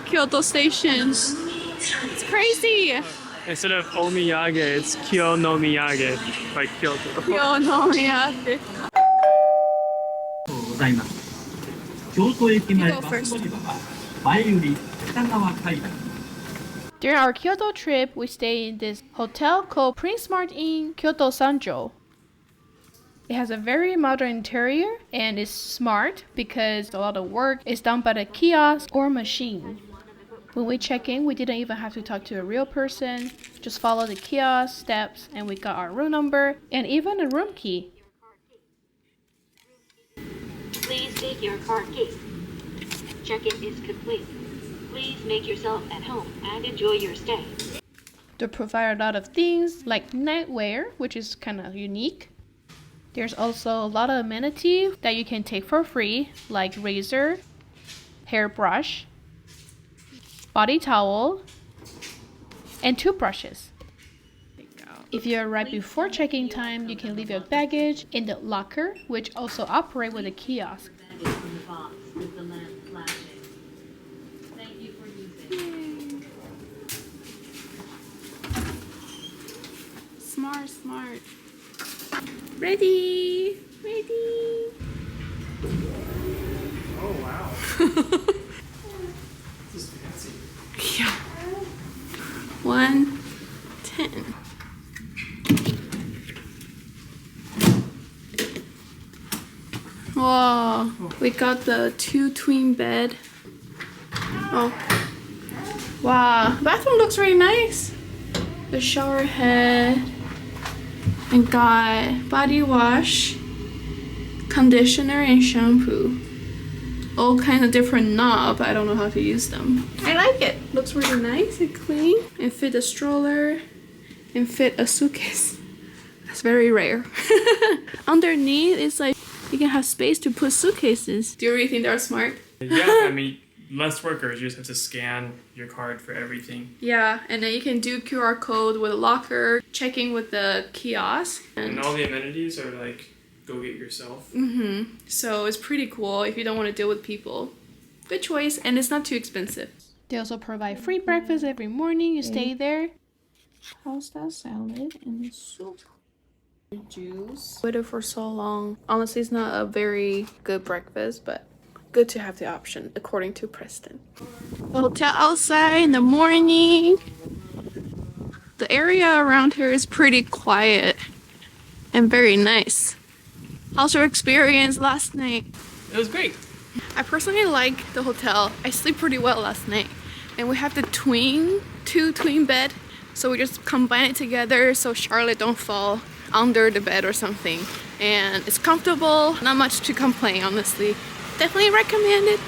Kyoto stations. It's crazy. Instead of omiyage, it's kyo no miyage, like Kyoto. Kyoto no miyage. ございます。京都駅前バス乗り場は前売り北側階段。 During our Kyoto trip, we stayed in this hotel called Prestons in Kyoto Sanjo. It has a very modern interior and is smart because a lot of work is done by the kiosk or machine. When we check in, we didn't even have to talk to a real person, just follow the kiosk steps and we got our room number and even a room key. Please take your car key. Check-in is complete. Please make yourself at home and enjoy your stay. They provide a lot of things like nightwear, which is kind of unique. There's also a lot of amenities that you can take for free, like razor, hairbrush, body towel, and toothbrushes. If you arrive before check-in time, you can leave your baggage in the locker, which also operate with a kiosk. Smart, smart. Ready. Oh wow. This is fancy. Yeah. 110. Whoa, we got the 2 twin bed. Oh, wow, bathroom looks really nice. The shower head, and got body wash, conditioner, and shampoo. All kind of different knobs. I don't know how to use them. I like it. Looks really nice and clean. And fit a stroller, and fit a suitcase. That's very rare. Underneath, it's like you can have space to put suitcases. Do you really think they're smart? Yeah, I mean, less workers. You just have to scan your card for everything. Yeah, and then you can do QR code with a locker, checking with the kiosk. And all the amenities are like, go get yourself. So it's pretty cool if you don't want to deal with people. Good choice, and it's not too expensive. They also provide free breakfast every morning. You stay there. Pasta, salad, and soup. Juice. Waited for so long. Honestly, it's not a very good breakfast, but good to have the option, according to Preston. The hotel outside in the morning. The area around here is pretty quiet and very nice. How's your experience last night? It was great. I personally like the hotel. I sleep pretty well last night. And we have the 2 twin bed. So we just combine it together so Charlotte don't fall under the bed or something. And it's comfortable. Not much to complain, honestly. Definitely recommend it.